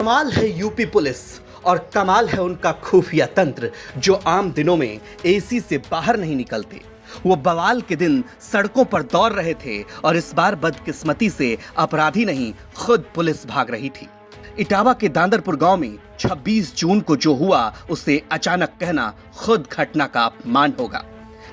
कमाल है UP police और कमाल है उनका खुफिया तंत्र जो आम दिनों में एसी से बाहर नहीं निकलते। वो बवाल के दिन सड़कों पर दौड़ रहे थे और इस बार बदकिस्मती से अपराधी नहीं खुद पुलिस भाग रही थी। इटावा के दांदरपुर गांव में 26 जून को जो हुआ उसे अचानक कहना खुद घटना का अपमान होगा।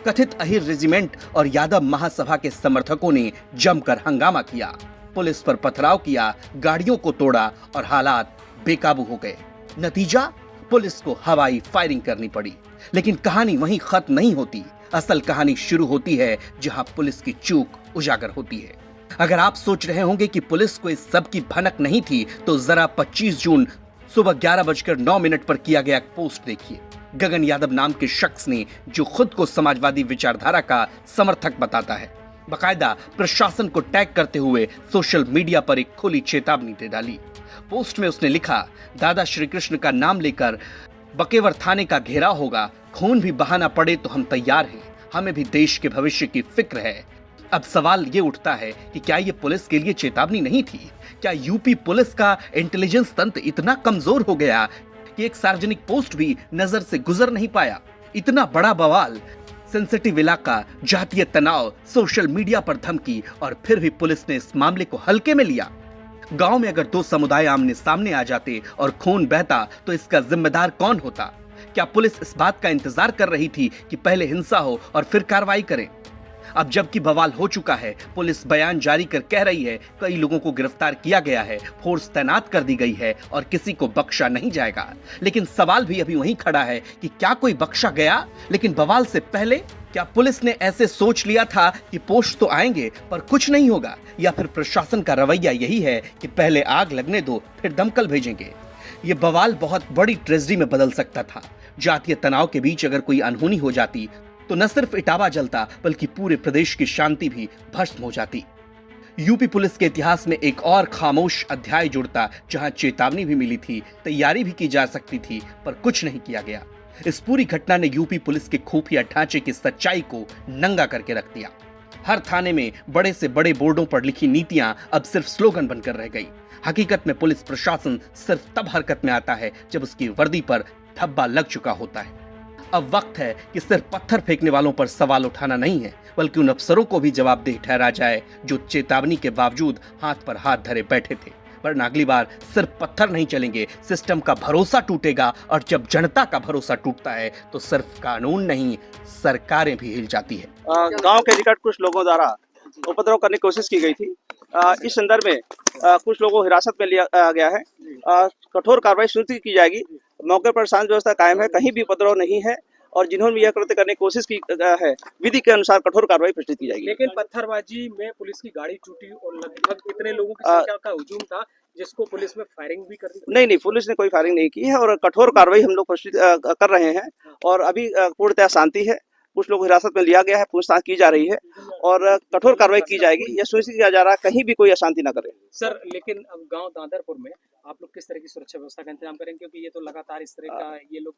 कथित अहिर रेजिमेंट और यादव महासभा के समर्थकों ने जमकर हंगामा किया, पुलिस पर पथराव किया, गाड़ियों को तोड़ा और हालात बेकाबू हो गए। नतीजा, पुलिस को हवाई फायरिंग करनी पड़ी। लेकिन कहानी वहीं खत्म नहीं होती। असल कहानी शुरू होती है जहां पुलिस की चूक उजागर होती है। अगर आप सोच रहे होंगे कि पुलिस को इस सब की भनक नहीं थी तो जरा 25 जून सुबह 11:09 पर किया गया एक पोस्ट देखिए। गगन यादव नाम के शख्स ने, जो खुद को समाजवादी विचारधारा का समर्थक बताता है, बकायदा प्रशासन को टैग करते हुए सोशल मीडिया पर एक खुली चेतावनी दे डाली। पोस्ट में उसने लिखा, दादा श्री कृष्ण का नाम लेकर बकेवर थाने का घेराव होगा, खून भी बहाना पड़े तो हम तैयार हैं, हमें भी देश के भविष्य की फिक्र है। अब सवाल ये उठता है कि क्या ये पुलिस के लिए चेतावनी नहीं थी? क्या यूपी पुलिस का इंटेलिजेंस तंत्र इतना कमजोर हो गया कि एक सार्वजनिक पोस्ट भी नजर से गुजर नहीं पाया? इतना बड़ा बवाल, सेंसिटिव इलाका, जातीय तनाव, सोशल मीडिया पर धमकी और फिर भी पुलिस ने इस मामले को हल्के में लिया। गांव में अगर दो समुदाय आमने सामने आ जाते और खून बहता तो इसका जिम्मेदार कौन होता? क्या पुलिस इस बात का इंतजार कर रही थी कि पहले हिंसा हो और फिर कार्रवाई करें? अब जबकि बवाल हो चुका है, पुलिस बयान जारी कर कह रही है कई लोगों को गिरफ्तार किया गया है, फोर्स तैनात कर दी गई है और किसी को बख्शा नहीं जाएगा। लेकिन सवाल भी अभी वहीं खड़ा है कि क्या कोई बख्शा गया? लेकिन बवाल से पहले क्या पुलिस ने ऐसे सोच लिया था कि पोस्ट तो आएंगे पर कुछ नहीं होगा? या फिर प्रशासन का रवैया यही है कि पहले आग लगने दो फिर दमकल भेजेंगे? ये बवाल बहुत बड़ी ट्रेजेडी में बदल सकता था। जातीय तनाव के बीच अगर कोई अनहोनी हो जाती तो न सिर्फ इटावा जलता बल्कि पूरे प्रदेश की शांति भी भस्म हो जाती। यूपी पुलिस के इतिहास में एक और खामोश अध्याय जुड़ता जहां चेतावनी भी मिली थी, तैयारी भी की जा सकती थी, पर कुछ नहीं किया गया। इस पूरी घटना ने यूपी पुलिस के खुफिया ढांचे की सच्चाई को नंगा करके रख दिया। हर थाने में बड़े से बड़े बोर्डों पर लिखी नीतियां अब सिर्फ स्लोगन बनकर रह गई। हकीकत में पुलिस प्रशासन सिर्फ तब हरकत में आता है जब उसकी वर्दी पर धब्बा लग चुका होता है। अब वक्त है कि सिर्फ पत्थर फेंकने वालों पर सवाल उठाना नहीं है, बल्कि उन अफसरों को भी जवाबदेह ठहरा जाए जो चेतावनी के बावजूद हाथ पर हाथ धरे बैठे थे। वरना अगली बार सिर्फ पत्थर नहीं चलेंगे, सिस्टम का भरोसा टूटेगा और जब जनता का भरोसा टूटता है तो सिर्फ कानून नहीं, सरकारें भी हिल जाती है। गांव के निकट कुछ लोगों द्वारा उपद्रव करने की कोशिश की गई थी। इस संदर्भ में कुछ लोगों को हिरासत में लिया गया है। कठोर कार्रवाई सुनिश्चित की जाएगी। मौके पर शांति व्यवस्था कायम है, कहीं भी उपद्रव नहीं है और जिन्होंने यह कृत्य करने की कोशिश की है, विधि के अनुसार कठोर कार्रवाई प्रस्तुत की जाएगी। लेकिन पत्थरबाजी में पुलिस की गाड़ी टूटी और लगभग इतने लोगों की संख्या का हुजूम था जिसको पुलिस में फायरिंग भी कर दी। नहीं, पुलिस ने कोई फायरिंग नहीं की है और कठोर कार्रवाई हम लोग प्रस्तुत कर रहे हैं और अभी पूर्णतः शांति है। कुछ लोग हिरासत में लिया गया है, पूछताछ की जा रही है और कठोर कार्रवाई की जाएगी। यह सुनिश्चित किया जा रहा है कहीं भी कोई अशांति न करे। सर, लेकिन अब गांव दादरपुर में आप लोग किस तरह की सुरक्षा व्यवस्था का इंतजाम करेंगे, क्योंकि ये तो लगातार इस तरह का ये लोग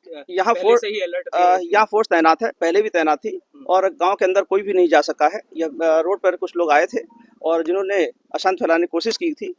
यहाँ फोर्स तैनात है, पहले भी तैनात थी और गांव के अंदर कोई भी नहीं जा सका है। यह रोड पर कुछ लोग आए थे और जिन्होंने अशांति फैलाने की कोशिश की थी,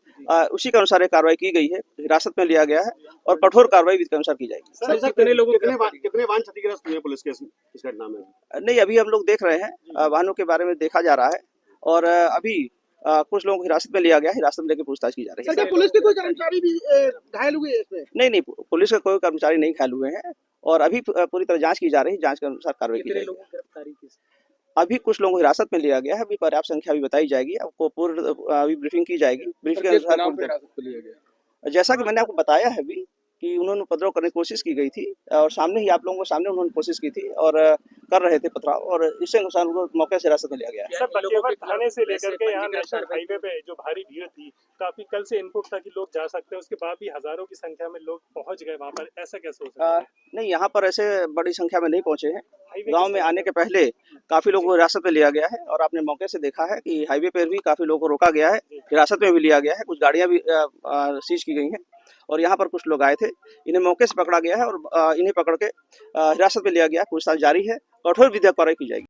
उसी के अनुसार कार्रवाई की गई है, हिरासत में लिया गया है और कठोर कार्रवाई विधि के अनुसार की जाएगी। सर, कितने वाहन क्षतिग्रस्त हुए पुलिस के इस घटना में? नहीं, अभी हम लोग देख रहे हैं, वाहनों के बारे में देखा जा रहा है और अभी कुछ लोगों को हिरासत में लिया गया, हिरासत में लेकर पूछताछ की जा रही है। सर, पुलिस के कोई कर्मचारी भी घायल हुए इसमें? नहीं, पुलिस के कोई कर्मचारी नहीं घायल हुए हैं और अभी पूरी तरह जांच की जा रही है, जांच के अनुसार कार्रवाई की जाएगी। अभी कुछ लोगों को हिरासत में लिया गया है, अभी पर्याप्त संख्या भी बताई जाएगी, आपको पूर्ण अभी ब्रीफिंग की जाएगी। ब्रीफिंग के अनुसार जैसा कि मैंने आपको बताया है अभी कि उन्होंने उपद्रव करने की कोशिश की गई थी और सामने ही आप लोगों के सामने उन्होंने कोशिश की थी और कर रहे थे पथराव और इसके अनुसार उनको मौके से हिरासत में लिया गया। सर, बकेवर थाने से लेकर के यहाँ नेशनल हाईवे पे जो भारी भीड़ थी, काफी कल से इनपुट था कि लोग जा सकते हैं, उसके बाद भी हजारों की संख्या में लोग पहुंच गए वहाँ पर, ऐसा कैसे हो सकता है? नहीं, यहाँ पर ऐसे बड़ी संख्या में नहीं पहुंचे हैं। गांव में आने के पहले काफी लोगों को हिरासत में लिया गया है और आपने मौके से देखा है कि हाईवे पर भी काफी लोगों को रोका गया है, हिरासत में भी लिया गया है, कुछ गाड़ियां भी सीज की गई हैं और यहाँ पर कुछ लोग आए थे, इन्हें मौके से पकड़ा गया है और इन्हें पकड़ के हिरासत में लिया गया, पूछताछ जारी है, कठोर विधिक कार्रवाई की जाएगी।